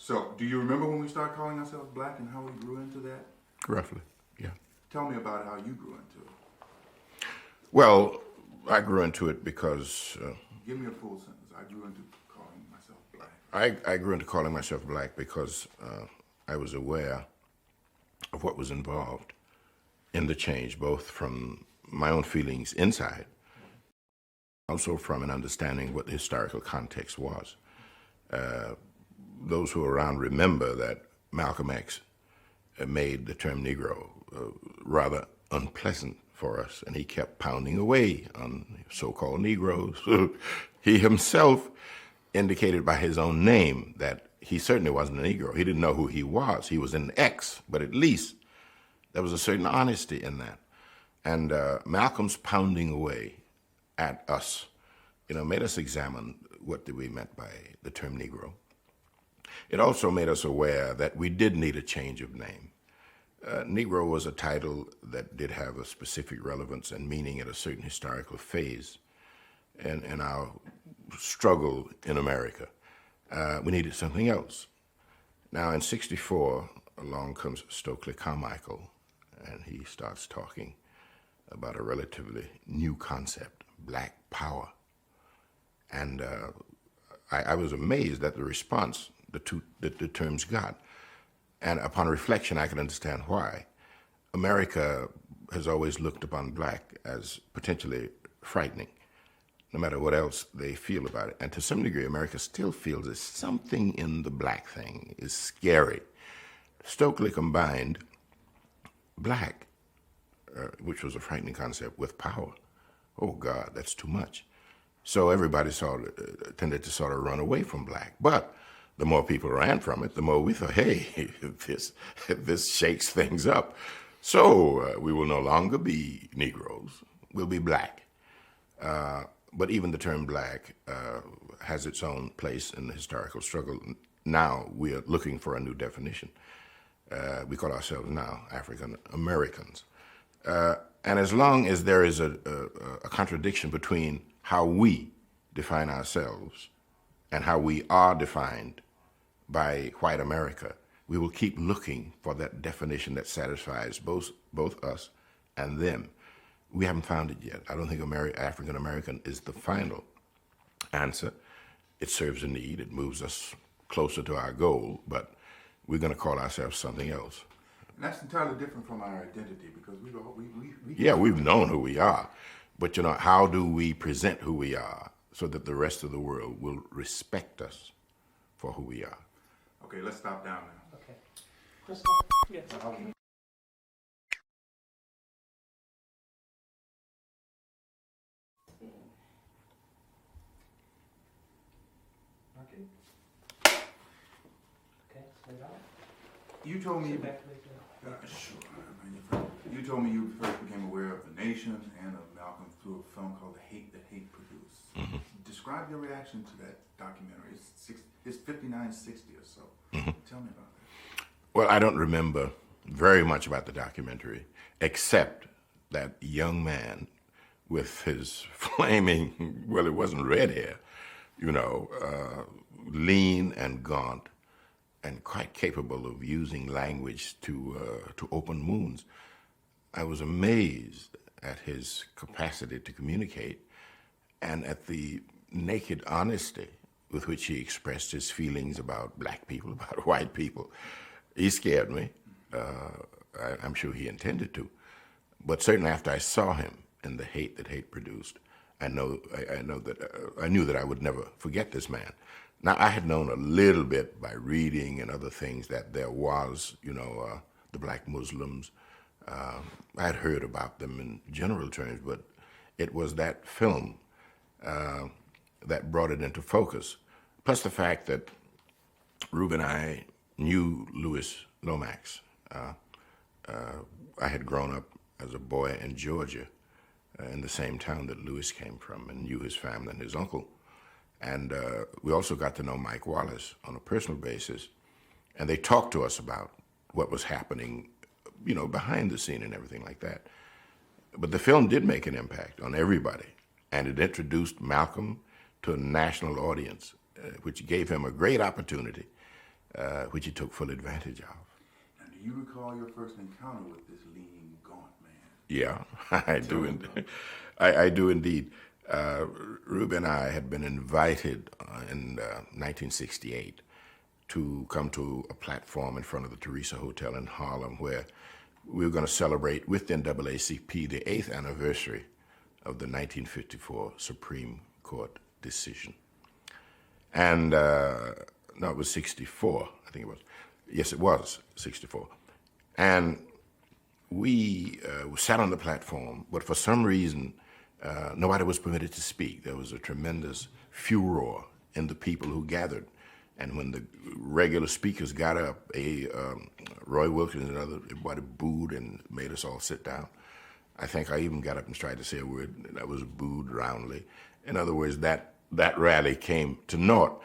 So, do you remember when we started calling ourselves black and how we grew into that? Roughly, yeah. Tell me about how you grew into it. Well, I grew into it because... Give me a full sentence. I grew into calling myself black. I grew into calling myself black because I was aware of what was involved in the change, both from my own feelings inside, also from an understanding what the historical context was. Those who are around remember that Malcolm X made the term Negro rather unpleasant for us, and he kept pounding away on so-called Negroes. He himself indicated by his own name that he certainly wasn't a Negro. He didn't know who he was. He was an X, but at least there was a certain honesty in that. And Malcolm's pounding away at us, made us examine what we meant by the term Negro. It also made us aware that we did need a change of name. Negro was a title that did have a specific relevance and meaning at a certain historical phase in our struggle in America. We needed something else. Now in '64, along comes Stokely Carmichael, and he starts talking about a relatively new concept, black power. And I was amazed at the response the terms got. And upon reflection, I can understand why. America has always looked upon black as potentially frightening, no matter what else they feel about it. And to some degree, America still feels that something in the black thing is scary. Stokely combined black, which was a frightening concept, with power. Oh God, that's too much. So everybody tended to sort of run away from black. But the more people ran from it, the more we thought, hey, this shakes things up. So we will no longer be Negroes, we'll be black. But even the term black has its own place in the historical struggle. Now we are looking for a new definition. We call ourselves now African Americans. And as long as there is a contradiction between how we define ourselves and how we are defined by white America, we will keep looking for that definition that satisfies both us and them. We haven't found it yet. I don't think African American is the final answer. It serves a need. It moves us closer to our goal, but we're going to call ourselves something else. And that's entirely different from our identity, because we've known who we are, but how do we present who we are so that the rest of the world will respect us for who we are? Okay, let's stop down now. Okay. Crystal? Yes. Okay. Okay, sit down. You told me. Sit back, Sure. You told me you first became aware of the nation and of Malcolm through a film called The Hate That Hate Produced. Mm-hmm. Describe your reaction to that documentary. It's 5960 or so. Mm-hmm. Tell me about that. Well, I don't remember very much about the documentary, except that young man with his flaming, well, it wasn't red hair, lean and gaunt, and quite capable of using language to open wounds. I was amazed at his capacity to communicate and at the naked honesty with which he expressed his feelings about black people, about white people. He scared me. I'm sure he intended to. But certainly after I saw him in The Hate That Hate Produced, I knew that I would never forget this man. Now, I had known a little bit by reading and other things that there was, the black Muslims. I had heard about them in general terms, but it was that film that brought it into focus. Plus the fact that Rube and I knew Louis Lomax. I had grown up as a boy in Georgia, in the same town that Louis came from, and knew his family and his uncle. And we also got to know Mike Wallace on a personal basis. And they talked to us about what was happening, behind the scene and everything like that. But the film did make an impact on everybody. And it introduced Malcolm to a national audience, which gave him a great opportunity which he took full advantage of. Now, do you recall your first encounter with this lean, gaunt man? Yeah, I do. I do indeed. Ruby and I had been invited in 1968 to come to a platform in front of the Teresa Hotel in Harlem where we were going to celebrate with the NAACP the 8th anniversary of the 1954 Supreme Court decision. And, no, it was 64, I think it was. Yes, it was 64. And we sat on the platform, but for some reason, nobody was permitted to speak. There was a tremendous furor in the people who gathered. And when the regular speakers got up, Roy Wilkins and others, everybody booed and made us all sit down. I think I even got up and tried to say a word that was booed roundly. In other words, that rally came to naught.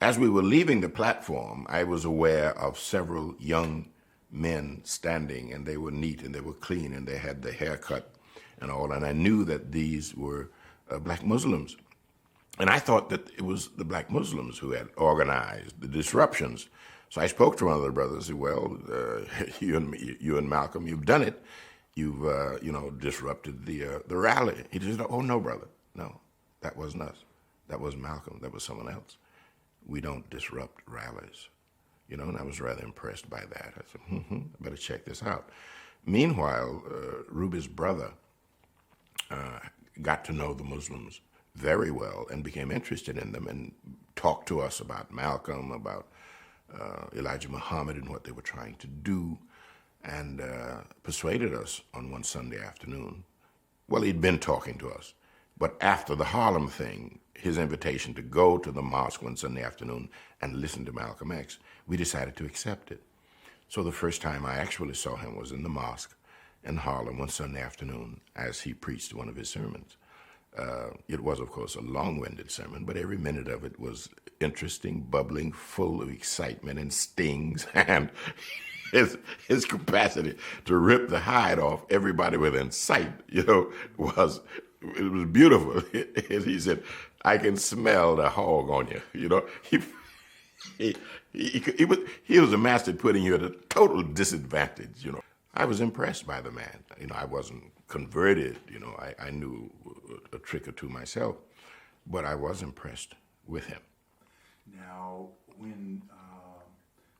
As we were leaving the platform, I was aware of several young men standing, and they were neat and they were clean and they had the haircut and all, and I knew that these were black Muslims. And I thought that it was the black Muslims who had organized the disruptions. So I spoke to one of the brothers and said, well, you and Malcolm, you've done it. You've, disrupted the rally. He said, oh, no, brother. No, that wasn't us. That wasn't Malcolm. That was someone else. We don't disrupt rallies. And I was rather impressed by that. I said, I better check this out. Meanwhile, Ruby's brother got to know the Muslims very well and became interested in them and talked to us about Malcolm, about Elijah Muhammad and what they were trying to do, and persuaded us on one Sunday afternoon. Well, he'd been talking to us, but after the Harlem thing, his invitation to go to the mosque one Sunday afternoon and listen to Malcolm X, we decided to accept it. So the first time I actually saw him was in the mosque in Harlem one Sunday afternoon as he preached one of his sermons. It was, of course, a long-winded sermon, but every minute of it was interesting, bubbling, full of excitement and stings, and his capacity to rip the hide off everybody within sight, was beautiful. He said, I can smell the hog on you, He was a master at putting you at a total disadvantage, I was impressed by the man. I wasn't converted, I knew a trick or two myself, but I was impressed with him. Now,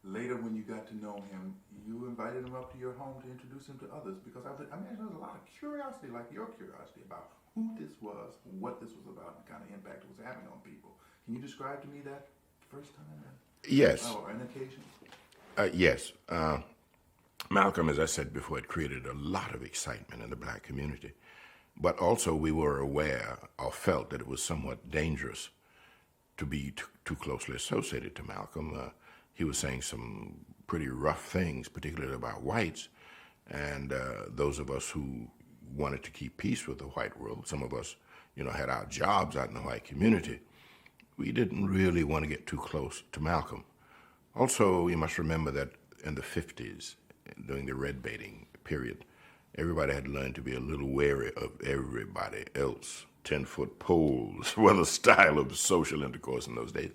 later when you got to know him, you invited him up to your home to introduce him to others, because I imagine there was a lot of curiosity, like your curiosity, about who this was, what this was about, and the kind of impact it was having on people. Can you describe to me that first time? Yes. Or an occasion? Yes. Malcolm, as I said before, it created a lot of excitement in the black community. But also we were aware or felt that it was somewhat dangerous to be too closely associated to Malcolm. He was saying some pretty rough things, particularly about whites. And those of us who wanted to keep peace with the white world, some of us, had our jobs out in the white community, we didn't really want to get too close to Malcolm. Also, you must remember that in the 50s, during the red baiting period, everybody had learned to be a little wary of everybody else. 10-foot poles were the style of social intercourse in those days.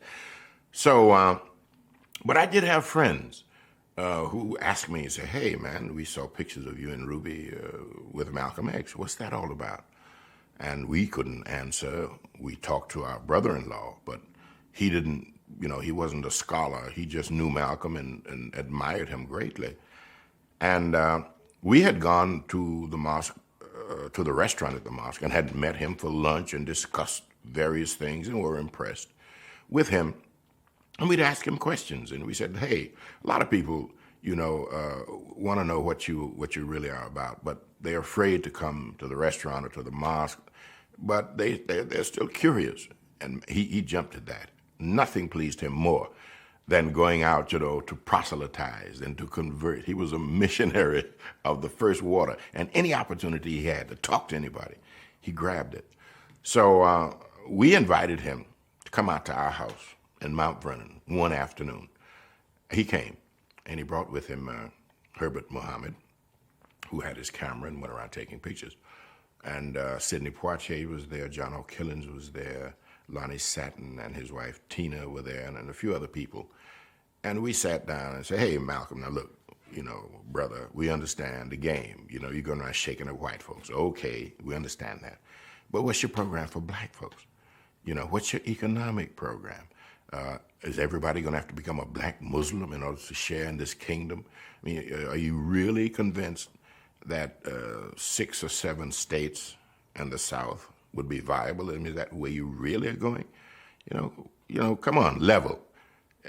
So, but I did have friends who asked me, say, hey, man, we saw pictures of you and Ruby with Malcolm X. What's that all about? And we couldn't answer. We talked to our brother-in-law, but he didn't, he wasn't a scholar. He just knew Malcolm and admired him greatly. And we had gone to the mosque, to the restaurant at the mosque, and had met him for lunch and discussed various things and were impressed with him. And we'd ask him questions, and we said, hey, a lot of people, want to know what you really are about, but they're afraid to come to the restaurant or to the mosque, but they're still curious. And he jumped at that. Nothing pleased him more than going out, to proselytize and to convert. He was a missionary of the first water, and any opportunity he had to talk to anybody, he grabbed it. So we invited him to come out to our house in Mount Vernon one afternoon. He came, and he brought with him Herbert Muhammad, who had his camera and went around taking pictures. And Sidney Poitier was there, John O'Killens was there, Lonnie Satin and his wife Tina were there, and a few other people. And we sat down and said, hey, Malcolm, now look, brother, we understand the game. You're going around shaking up white folks. Okay, we understand that. But what's your program for black folks? What's your economic program? Is everybody going to have to become a black Muslim in order to share in this kingdom? I mean, are you really convinced that 6 or 7 states in the South would be viable? I mean, is that where you really are going? Come on, level.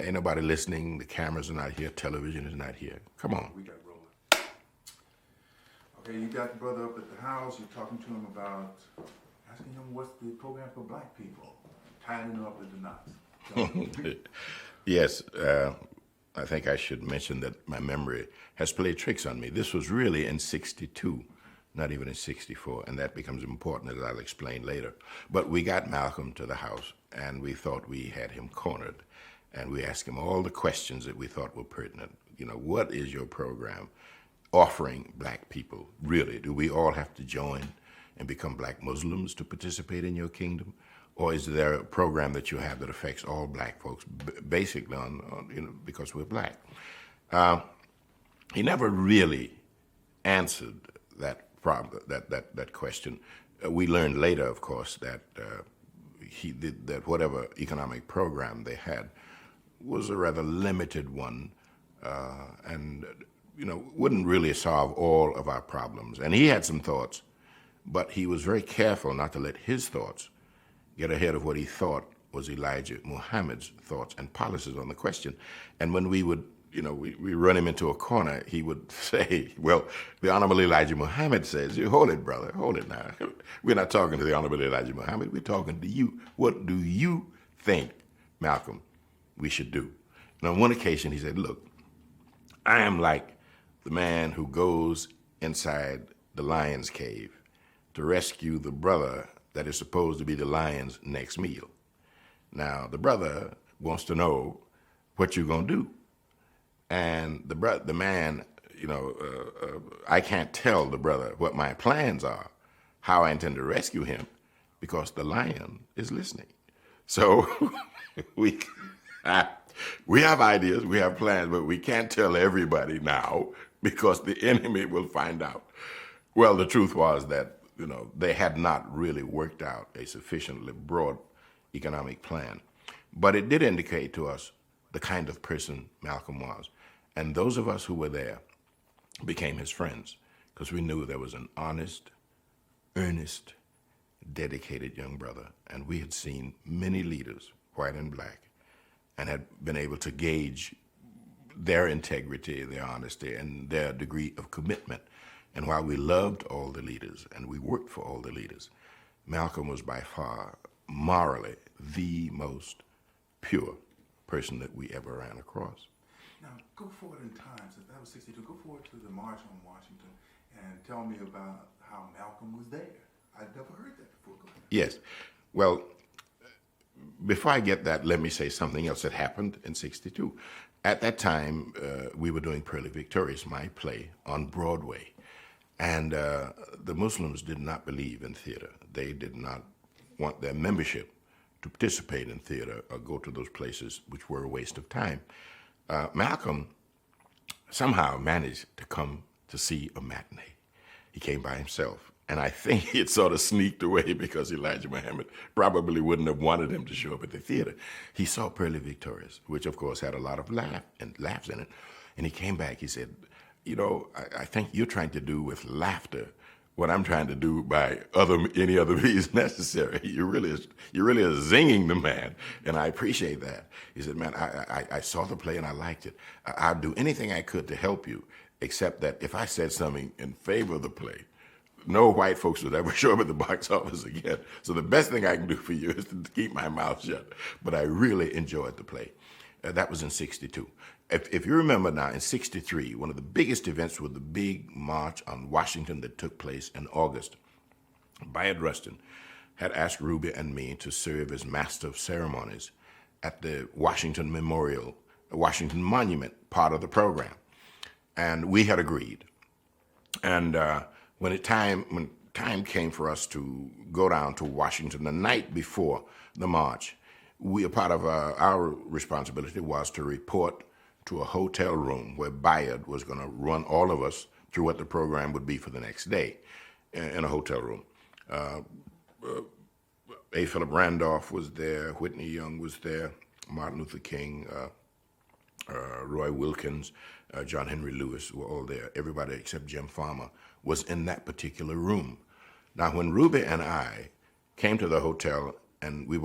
Ain't nobody listening. The cameras are not here. Television is not here. Come on. We got rolling. Okay, you got the brother up at the house. You're talking to him about asking him what's the program for black people, tying him up with the knots. Yes, I think I should mention that my memory has played tricks on me. This was really in 62, not even in 64, and that becomes important, as I'll explain later. But we got Malcolm to the house, and we thought we had him cornered, and we asked him all the questions that we thought were pertinent. What is your program offering black people, really? Do we all have to join and become black Muslims to participate in your kingdom? Or is there a program that you have that affects all black folks, basically because we're black? He never really answered that problem, that question. We learned later, of course, that that whatever economic program they had was a rather limited one, and wouldn't really solve all of our problems. And he had some thoughts, but he was very careful not to let his thoughts get ahead of what he thought was Elijah Muhammad's thoughts and policies on the question. And when we would, we run him into a corner, he would say, well, the Honorable Elijah Muhammad says, hold it, brother, hold it now. We're not talking to the Honorable Elijah Muhammad, we're talking to you. What do you think, Malcolm, we should do? And on one occasion, he said, look, I am like the man who goes inside the lion's cave to rescue the brother that is supposed to be the lion's next meal. Now, the brother wants to know what you're going to do. And the man, I can't tell the brother what my plans are, how I intend to rescue him, because the lion is listening. So we have ideas, we have plans, but we can't tell everybody now because the enemy will find out. Well, the truth was that they had not really worked out a sufficiently broad economic plan. But it did indicate to us the kind of person Malcolm was. And those of us who were there became his friends because we knew there was an honest, earnest, dedicated young brother. And we had seen many leaders, white and black, and had been able to gauge their integrity, their honesty, and their degree of commitment. And while we loved all the leaders and we worked for all the leaders, Malcolm was by far morally the most pure person that we ever ran across. Now, go forward in time, since that was 62, go forward to the March on Washington and tell me about how Malcolm was there. I'd never heard that before. Go ahead. Yes. Well, before I get that, let me say something else that happened in 62. At that time, we were doing Pearly Victorious, my play, on Broadway. And the Muslims did not believe in theater. They did not want their membership to participate in theater or go to those places, which were a waste of time. Malcolm somehow managed to come to see a matinee. He came by himself. And I think it sort of sneaked away because Elijah Muhammad probably wouldn't have wanted him to show up at the theater. He saw Pearly Victorious, which of course had a lot of laughs in it. And he came back, he said, I think you're trying to do with laughter what I'm trying to do by any other means necessary. You really are zinging the man, and I appreciate that. He said, man, I saw the play and I liked it. I'll do anything I could to help you, except that if I said something in favor of the play, no white folks would ever show up at the box office again. So the best thing I can do for you is to keep my mouth shut. But I really enjoyed the play. That was in 62. If you remember now, in 63, one of the biggest events was the big march on Washington that took place in August. Bayard Rustin had asked Ruby and me to serve as master of ceremonies at the Washington Memorial, Washington Monument part of the program. And we had agreed. And when time came for us to go down to Washington the night before the march, a part of our responsibility was to report to a hotel room where Bayard was going to run all of us through what the program would be for the next day in a hotel room. A. Philip Randolph was there, Whitney Young was there, Martin Luther King, Roy Wilkins, John Henry Lewis were all there. Everybody except Jim Farmer was in that particular room. Now, when Ruby and I came to the hotel, and we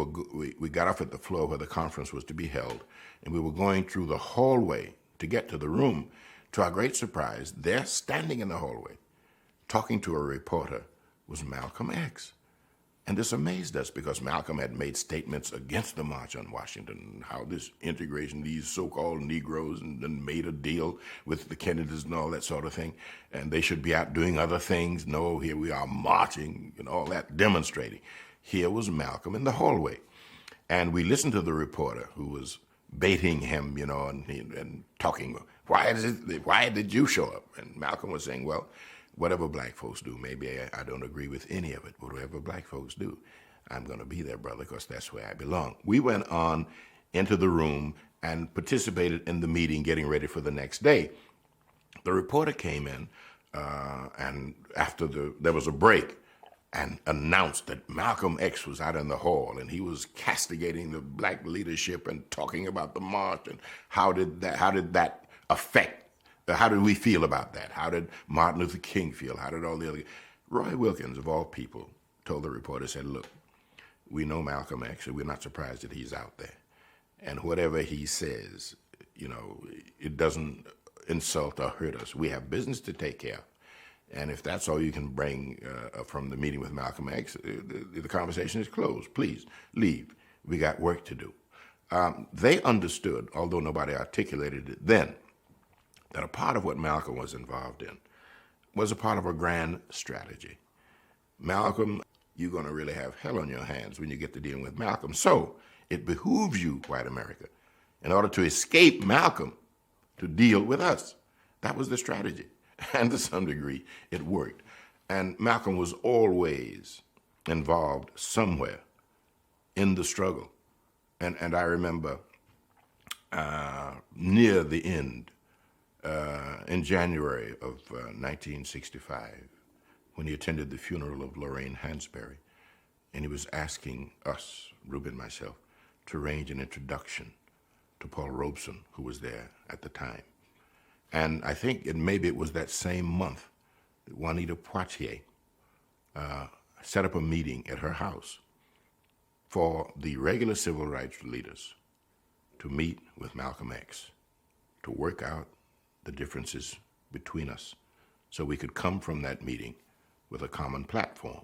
got off at the floor where the conference was to be held, and we were going through the hallway to get to the room, to our great surprise, there, standing in the hallway, talking to a reporter, was Malcolm X. And this amazed us because Malcolm had made statements against the March on Washington, how this integration, these so-called Negroes, and then made a deal with the Kennedys and all that sort of thing, and they should be out doing other things. No, here we are marching and all that, demonstrating. Here was Malcolm in the hallway. And we listened to the reporter who was baiting him, and talking, why did you show up? And Malcolm was saying, well, whatever black folks do, maybe I don't agree with any of it, but whatever black folks do, I'm going to be there, brother, because that's where I belong. We went on into the room and participated in the meeting, getting ready for the next day. The reporter came in, and after there was a break, and announced that Malcolm X was out in the hall, and he was castigating the black leadership and talking about the march, and how did that affect. How did we feel about that? How did Martin Luther King feel? How did all the other... Roy Wilkins, of all people, told the reporter, said, look, we know Malcolm X, and we're not surprised that he's out there. And whatever he says, it doesn't insult or hurt us. We have business to take care of. And if that's all you can bring from the meeting with Malcolm X, the conversation is closed. Please, leave. We got work to do. They understood, although nobody articulated it then, that a part of what Malcolm was involved in was a part of a grand strategy. Malcolm, you're going to really have hell on your hands when you get to dealing with Malcolm. So it behooves you, white America, in order to escape Malcolm, to deal with us. That was the strategy. And to some degree, it worked. And Malcolm was always involved somewhere in the struggle. And I remember near the end, in January of 1965, when he attended the funeral of Lorraine Hansberry, and he was asking us, Ruben and myself, to arrange an introduction to Paul Robeson, who was there at the time. And I think maybe it was that same month that Juanita Poitier set up a meeting at her house for the regular civil rights leaders to meet with Malcolm X, to work out the differences between us so we could come from that meeting with a common platform.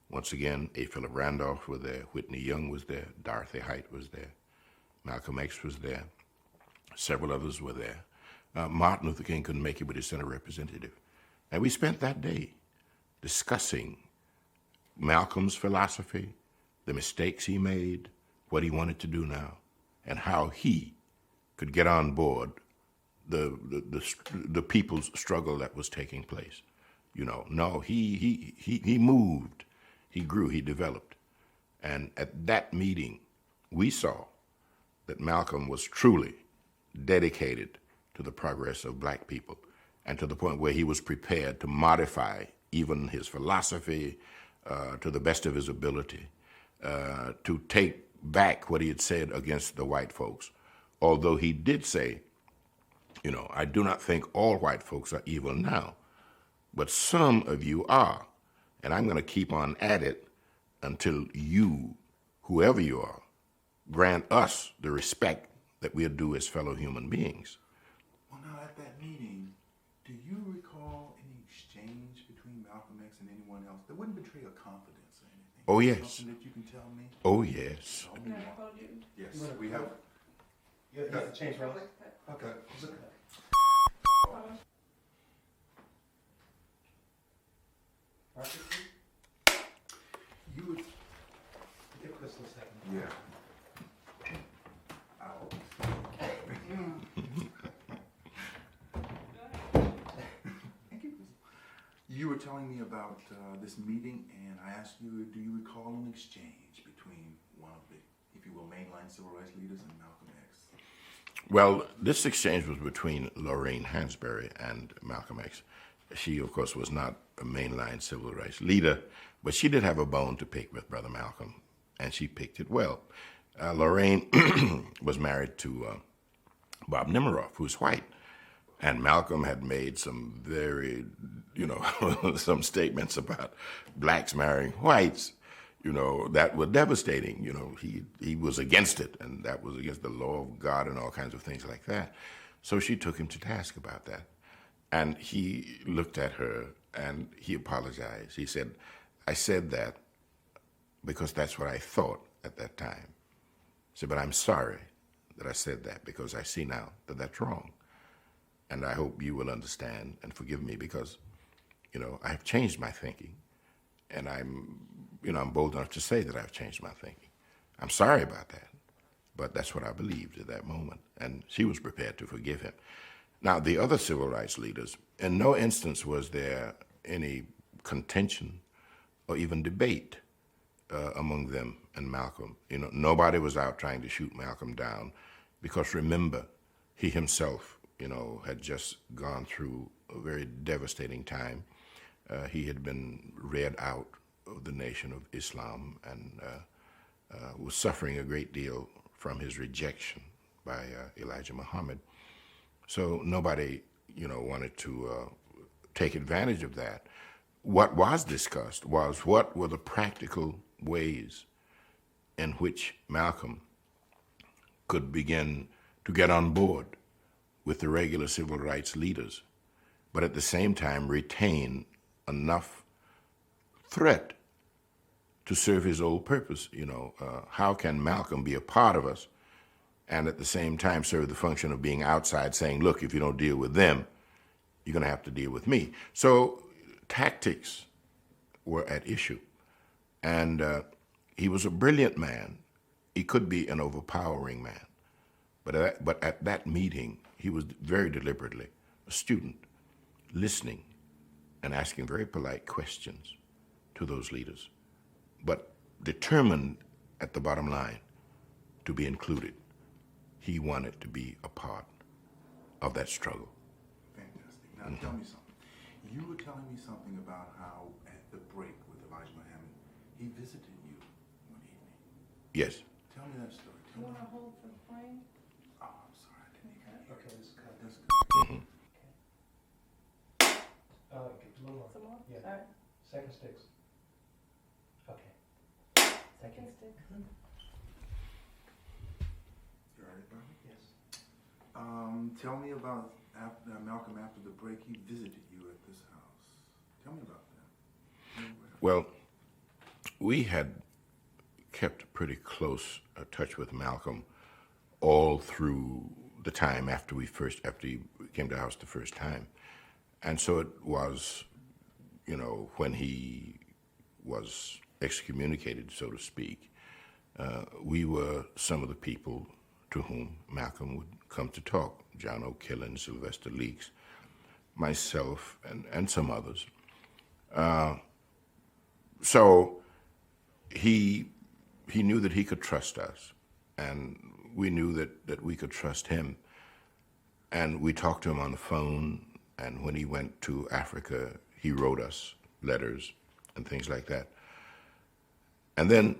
Once again, A. Philip Randolph was there, Whitney Young was there, Dorothy Height was there, Malcolm X was there, several others were there. Martin Luther King couldn't make it, but his Senate representative. And we spent that day discussing Malcolm's philosophy, the mistakes he made, what he wanted to do now, and how he could get on board the people's struggle that was taking place. No, he moved, he grew, he developed. And at that meeting, we saw that Malcolm was truly dedicated to the progress of black people, and to the point where he was prepared to modify even his philosophy to the best of his ability, to take back what he had said against the white folks. Although he did say, I do not think all white folks are evil now, but some of you are, and I'm going to keep on at it until you, whoever you are, grant us the respect that we are due as fellow human beings. Well, now at that meeting, do you recall any exchange between Malcolm X and anyone else that wouldn't betray a confidence or anything? Oh, yes. Something that you can tell me? Oh, yes. Tell me more. Yes, we have. You have to change roles. Okay. You would. Give Crystal a second. Yeah. You were telling me about this meeting, and I asked you, do you recall an exchange between one of the, if you will, mainline civil rights leaders and Malcolm X? Well, this exchange was between Lorraine Hansberry and Malcolm X. She, of course, was not a mainline civil rights leader, but she did have a bone to pick with Brother Malcolm, and she picked it well. Lorraine was married to Bob Nemiroff, who's white, and Malcolm had made some very, some statements about blacks marrying whites, that were devastating. He was against it, and that was against the law of God and all kinds of things like that. So she took him to task about that. And he looked at her and he apologized. He said, I said that because that's what I thought at that time. He said, but I'm sorry that I said that because I see now that that's wrong. And I hope you will understand and forgive me because, I have changed my thinking. And I'm bold enough to say that I've changed my thinking. I'm sorry about that, but that's what I believed at that moment. And she was prepared to forgive him. Now, the other civil rights leaders, in no instance was there any contention or even debate among them and Malcolm. Nobody was out trying to shoot Malcolm down because remember, he himself, had just gone through a very devastating time. He had been read out of the Nation of Islam and was suffering a great deal from his rejection by Elijah Muhammad. So nobody, wanted to take advantage of that. What was discussed was what were the practical ways in which Malcolm could begin to get on board with the regular civil rights leaders, but at the same time retain enough threat to serve his old purpose. How can Malcolm be a part of us and at the same time serve the function of being outside, saying, look, if you don't deal with them, you're going to have to deal with me. So tactics were at issue. And he was a brilliant man. He could be an overpowering man. But at that meeting, he was very deliberately a student, listening and asking very polite questions to those leaders, but determined at the bottom line to be included. He wanted to be a part of that struggle. Fantastic. Now tell me something. You were telling me something about how at the break with Elijah Muhammad, he visited you one evening. Yes. Tell me that story. You want to hold for the frame? Oh, I'm sorry. I didn't even hear Okay, it. let's cut. That's good. Get a little more. Some more? Yeah. All right. Second sticks. Okay. Second stick. You all right, Bobby? Yes. Tell me about Malcolm after the break. He visited you at this house. Tell me about that. Well, we had kept pretty close touch with Malcolm all through the time after he came to the house the first time. And so it was, when he was excommunicated, so to speak, we were some of the people to whom Malcolm would come to talk. John O'Killen, Sylvester Leaks, myself, and some others. So he knew that he could trust us, and we knew that we could trust him. And we talked to him on the phone, and when he went to Africa, he wrote us letters and things like that. And then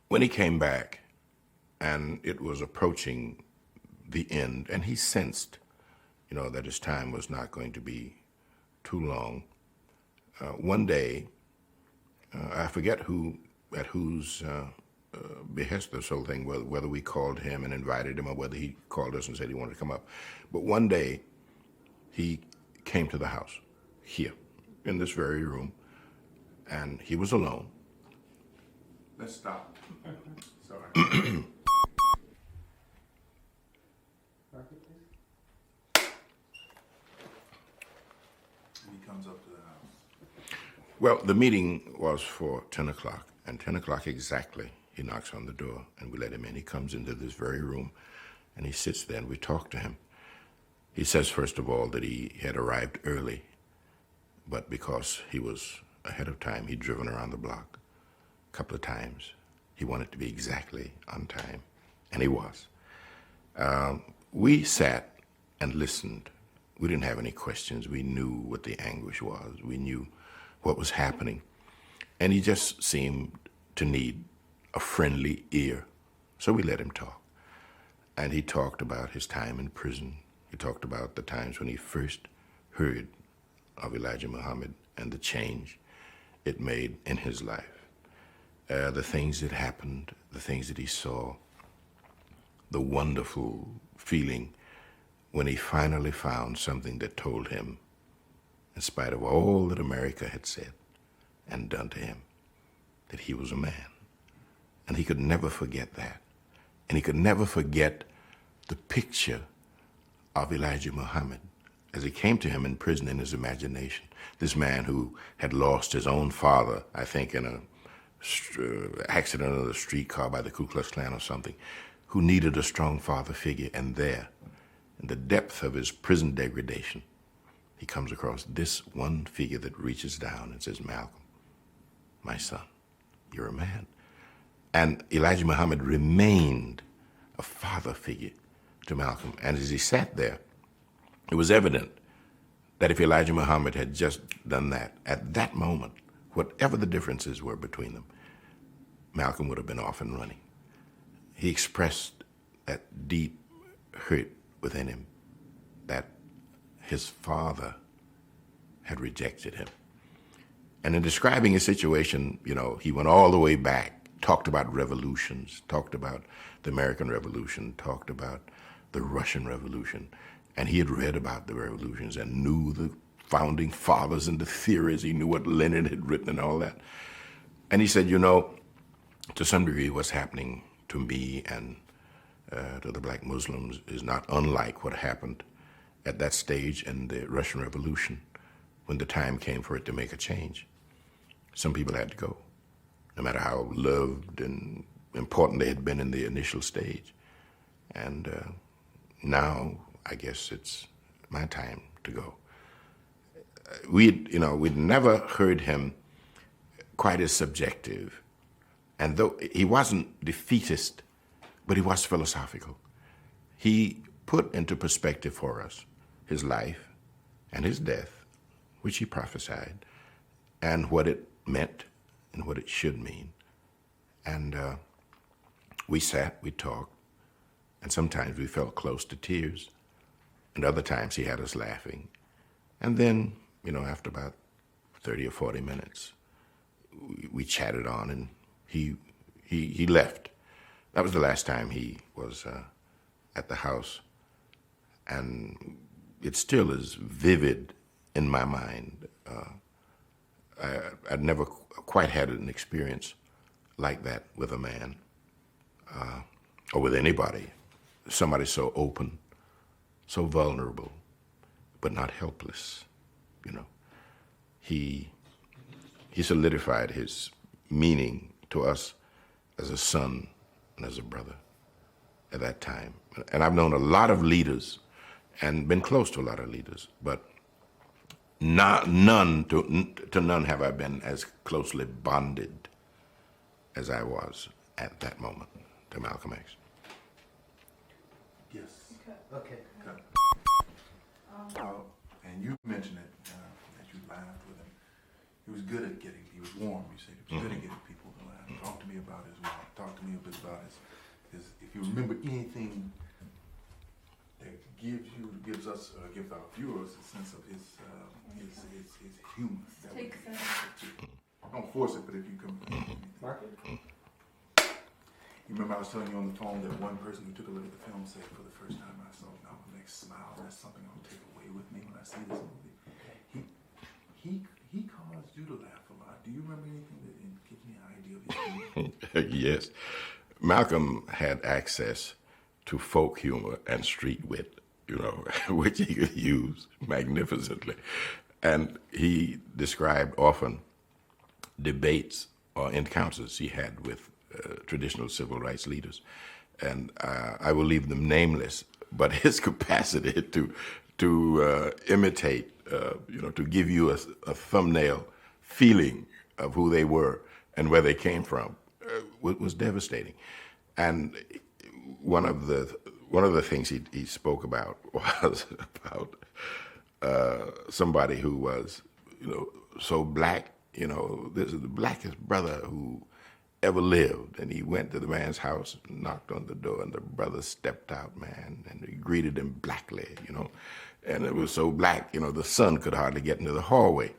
when he came back, and it was approaching the end, and he sensed, that his time was not going to be too long. One day, I forget at whose behest this whole thing, whether we called him and invited him or whether he called us and said he wanted to come up. But one day, he came to the house here, in this very room, and he was alone. Let's stop. Sorry. Margaret, please. And he comes up to the house. Well, the meeting was for 10 o'clock, and 10 o'clock exactly, he knocks on the door, and we let him in. He comes into this very room, and he sits there, and we talk to him. He says, first of all, that he had arrived early, but because he was ahead of time, he'd driven around the block a couple of times. He wanted to be exactly on time, and he was. We sat and listened. We didn't have any questions. We knew what the anguish was. We knew what was happening. And he just seemed to need a friendly ear. So we let him talk. And he talked about his time in prison. He talked about the times when he first heard of Elijah Muhammad and the change it made in his life. The things that happened, the things that he saw, the wonderful feeling when he finally found something that told him, in spite of all that America had said and done to him, that he was a man. And he could never forget that. And he could never forget the picture of Elijah Muhammad as he came to him in prison in his imagination. This man who had lost his own father, I think in an accident on a streetcar by the Ku Klux Klan or something, who needed a strong father figure. And there, in the depth of his prison degradation, he comes across this one figure that reaches down and says, Malcolm, my son, you're a man. And Elijah Muhammad remained a father figure to Malcolm. And as he sat there, it was evident that if Elijah Muhammad had just done that, at that moment, whatever the differences were between them, Malcolm would have been off and running. He expressed that deep hurt within him that his father had rejected him. And in describing his situation, he went all the way back, talked about revolutions, talked about the American Revolution, talked about the Russian Revolution. And he had read about the revolutions and knew the founding fathers and the theories. He knew what Lenin had written and all that. And he said, to some degree, what's happening to me and to the black Muslims is not unlike what happened at that stage in the Russian Revolution when the time came for it to make a change. Some people had to go, no matter how loved and important they had been in the initial stage. And now, I guess it's my time to go. We'd never heard him quite as subjective. And though he wasn't defeatist, but he was philosophical. He put into perspective for us his life and his death, which he prophesied, and what it meant and what it should mean. And we sat, we talked, and sometimes we felt close to tears, and other times he had us laughing. And then, after about 30 or 40 minutes, we chatted on, and he left. That was the last time he was at the house. And it still is vivid in my mind. I'd never quite had an experience like that with a man or with anybody. Somebody so open, so vulnerable, but not helpless. He solidified his meaning to us as a son and as a brother at that time. And I've known a lot of leaders and been close to a lot of leaders, but to none have I been as closely bonded as I was at that moment to Malcolm X. Yes. Okay. And you mentioned it, that you laughed with him. He was warm, you said. He was good at getting people to laugh. Talk to me about his walk. Talk to me a bit about his if you remember anything that gives our viewers a sense of his humor. Take that. Don't force it, but if you can. Mark it? You remember I was telling you on the phone that one person who took a look at the film said, for the first time I saw Malcolm X smile. That's something I'll take away with me when I see this movie. He caused you to laugh a lot. Do you remember anything that gives me an idea of his humor? Yes. Malcolm had access to folk humor and street wit, which he could use magnificently. And he described often debates or encounters he had with traditional civil rights leaders. And I will leave them nameless, but his capacity to imitate, to give you a thumbnail feeling of who they were and where they came from was devastating. And one of one of the things he spoke about was about somebody who was, so black, this is the blackest brother who ever lived. And he went to the man's house, knocked on the door, and the brother stepped out, man, and he greeted him blackly, And it was so black, the sun could hardly get into the hallway.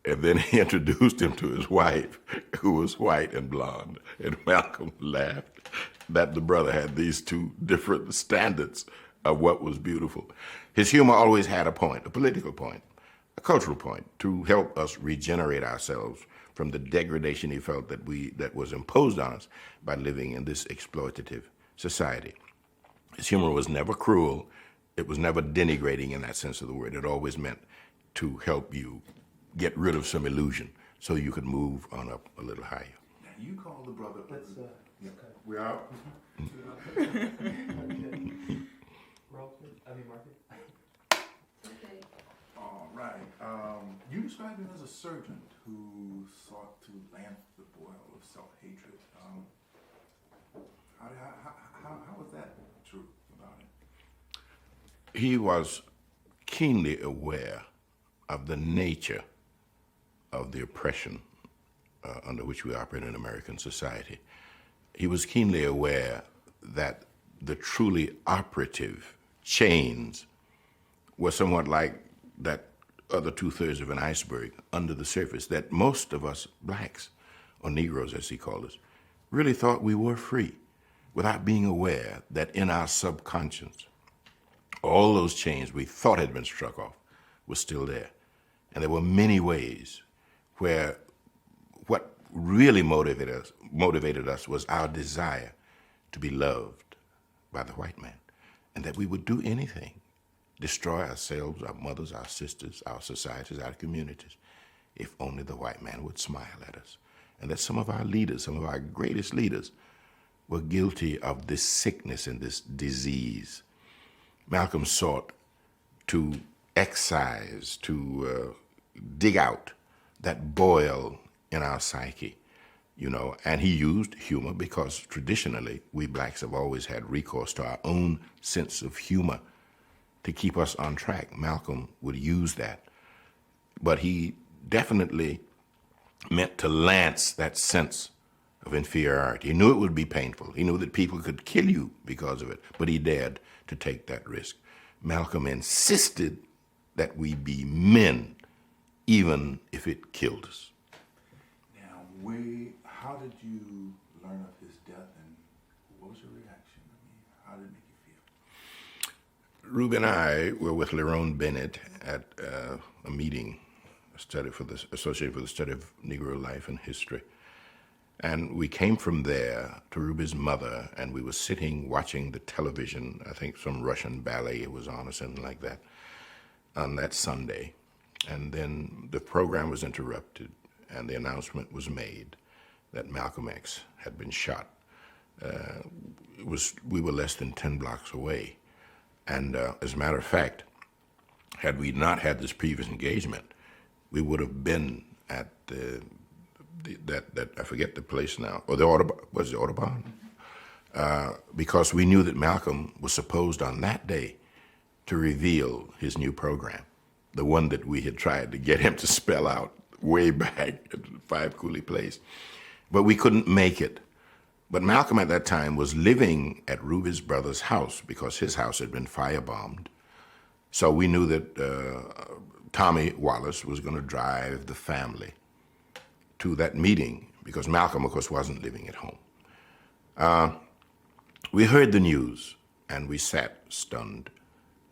And then he introduced him to his wife, who was white and blonde. And Malcolm laughed that the brother had these two different standards of what was beautiful. His humor always had a point, a political point, a cultural point, to help us regenerate ourselves from the degradation he felt that was imposed on us by living in this exploitative society. His humor was never cruel. It was never denigrating in that sense of the word. It always meant to help you get rid of some illusion so you could move on up a little higher. Now, you call the brother. Let's, Yeah. We're out. Market. Okay. All right. You described him as a surgeon who sought to lamp the boil of self-hatred. How was that true about him? He was keenly aware of the nature of the oppression under which we operate in American society. He was keenly aware that the truly operative chains were somewhat like that other two-thirds of an iceberg under the surface, that most of us blacks, or Negroes as he called us, really thought we were free without being aware that in our subconscious, all those chains we thought had been struck off were still there. And there were many ways where what really motivated us was our desire to be loved by the white man, and that we would do anything, destroy ourselves, our mothers, our sisters, our societies, our communities, if only the white man would smile at us. And that some of our leaders, some of our greatest leaders, were guilty of this sickness and this disease. Malcolm sought to excise, to dig out that boil in our psyche, and he used humor because traditionally we blacks have always had recourse to our own sense of humor to keep us on track. Malcolm would use that, but he definitely meant to lance that sense of inferiority. He knew it would be painful. He knew that people could kill you because of it, but he dared to take that risk. Malcolm insisted that we be men, even if it killed us. Now, how did you learn of his death, and what was your reaction? How did it make you feel? Ruby and I were with Lerone Bennett at a meeting associated for the study of Negro life and history. And we came from there to Ruby's mother, and we were sitting watching the television. I think some Russian ballet was on or something like that on that Sunday. And then the program was interrupted, and the announcement was made that Malcolm X had been shot. We were less than 10 blocks away. And as a matter of fact, had we not had this previous engagement, we would have been at that I forget the place now, or the Audubon? Because we knew that Malcolm was supposed on that day to reveal his new program, the one that we had tried to get him to spell out way back at 5 Cooley Place. But we couldn't make it. But Malcolm at that time was living at Ruby's brother's house because his house had been firebombed. So we knew that Tommy Wallace was going to drive the family to that meeting because Malcolm, of course, wasn't living at home. We heard the news and we sat stunned,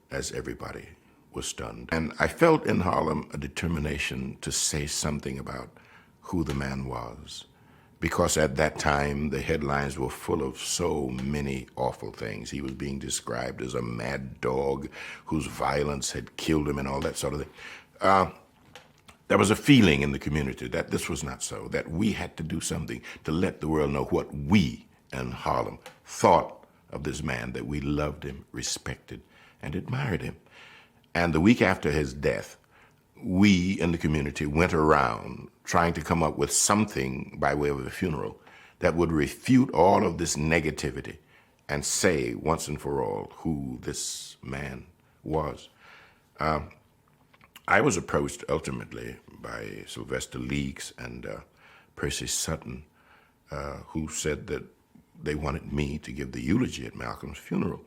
as everybody was stunned. And I felt in Harlem a determination to say something about who the man was, because at that time the headlines were full of so many awful things. He was being described as a mad dog whose violence had killed him and all that sort of thing. There was a feeling in the community that this was not so, that we had to do something to let the world know what we in Harlem thought of this man, that we loved him, respected, and admired him. And the week after his death, we in the community went around trying to come up with something by way of a funeral that would refute all of this negativity and say once and for all who this man was. I was approached ultimately by Sylvester Leeks and Percy Sutton, who said that they wanted me to give the eulogy at Malcolm's funeral.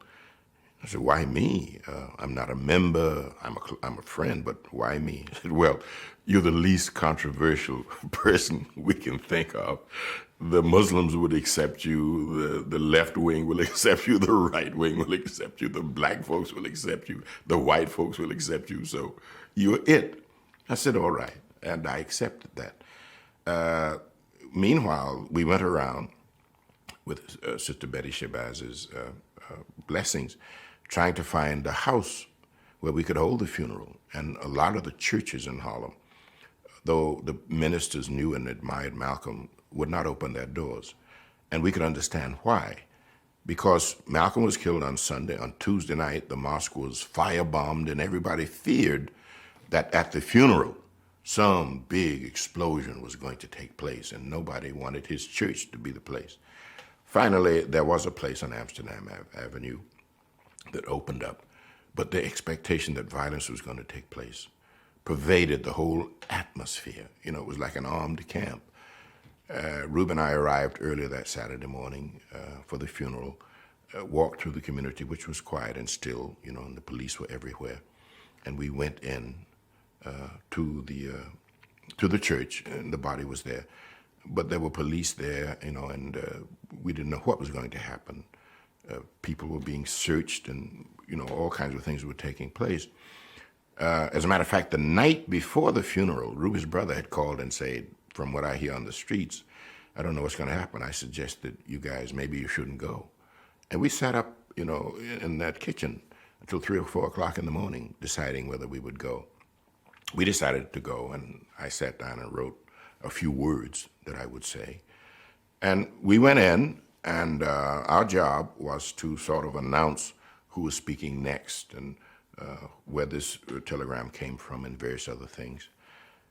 I said, why me? I'm not a member, I'm a friend, but why me? I said, well, you're the least controversial person we can think of. The Muslims would accept you, the left wing will accept you, the right wing will accept you, the black folks will accept you, the white folks will accept you, so you're it. I said, all right, and I accepted that. Meanwhile, we went around with Sister Betty Shabazz's blessings, trying to find a house where we could hold the funeral. And a lot of the churches in Harlem, though the ministers knew and admired Malcolm, would not open their doors. And we could understand why. Because Malcolm was killed on Sunday. On Tuesday night, the mosque was firebombed, and everybody feared that at the funeral, some big explosion was going to take place, and nobody wanted his church to be the place. Finally, there was a place on Amsterdam Avenue that opened up, but the expectation that violence was going to take place pervaded the whole atmosphere. You know, it was like an armed camp. Rube and I arrived earlier that Saturday morning for the funeral, walked through the community, which was quiet and still, you know, and the police were everywhere. And we went in to the church, and the body was there. But there were police there, you know, and we didn't know what was going to happen. People were being searched, and, you know, all kinds of things were taking place. As a matter of fact, the night before the funeral, Ruby's brother had called and said, from what I hear on the streets, I don't know what's going to happen. I suggested, you guys, maybe you shouldn't go. And we sat up, you know, in that kitchen until 3 or 4 o'clock in the morning, deciding whether we would go. We decided to go, and I sat down and wrote a few words that I would say. And we went in, and our job was to sort of announce who was speaking next and where this telegram came from and various other things.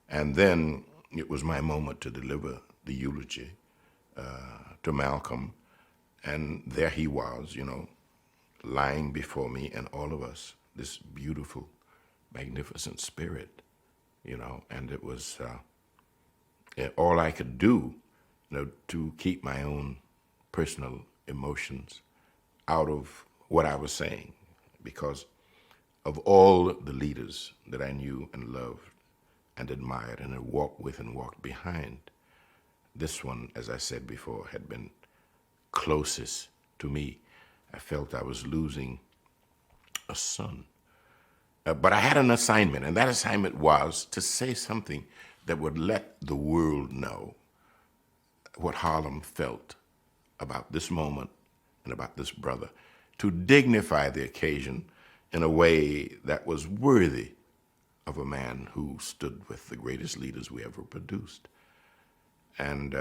And then it was my moment to deliver the eulogy to Malcolm. And there he was, you know, lying before me and all of us, this beautiful, magnificent spirit, you know, and it was all I could do, you know, to keep my own personal emotions out of what I was saying, because of all the leaders that I knew and loved and admired and had walked with and walked behind, this one, as I said before, had been closest to me. I felt I was losing a son. But I had an assignment, and that assignment was to say something that would let the world know what Harlem felt about this moment and about this brother, to dignify the occasion in a way that was worthy of a man who stood with the greatest leaders we ever produced. And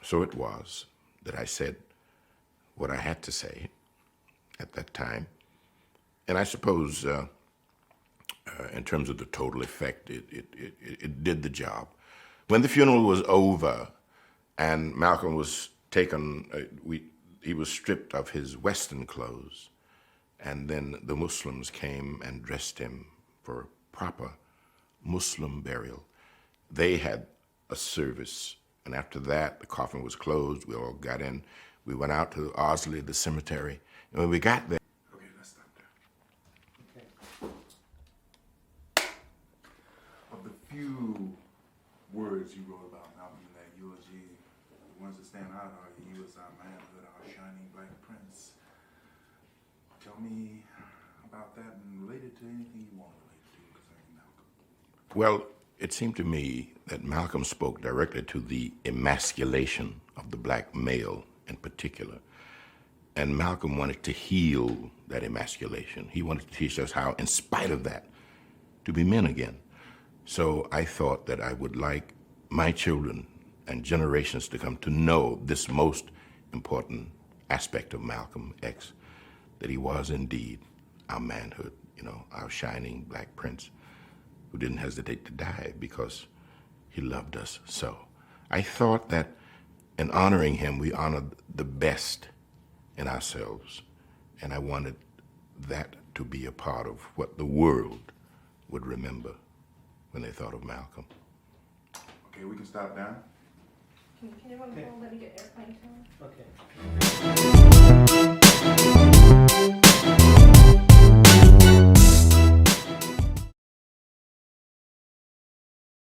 so it was that I said what I had to say at that time. And I suppose in terms of the total effect, it did the job. When the funeral was over and Malcolm was taken, he was stripped of his Western clothes, and then the Muslims came and dressed him for proper Muslim burial. They had a service, and after that, the coffin was closed. We all got in. We went out to Osley, the cemetery, and when we got there, Okay, let's stop there. Okay. Of the few words you wrote about Malcolm in that eulogy, the ones that stand out are, he was our manhood, our shining black prince. Tell me about that and relate it to anything you want to relate it to concerning Malcolm. well, it seemed to me that Malcolm spoke directly to the emasculation of the black male in particular. And Malcolm wanted to heal that emasculation. He wanted to teach us how, in spite of that, to be men again. So I thought that I would like my children and generations to come to know this most important aspect of Malcolm X, that he was indeed our manhood, you know, our shining black prince who didn't hesitate to die because he loved us so. I thought that in honoring him, we honored the best in ourselves And I wanted that to be a part of what the world would remember when they thought of Malcolm. Okay, we can stop now. Can anyone hold, let me get airplane time? Okay.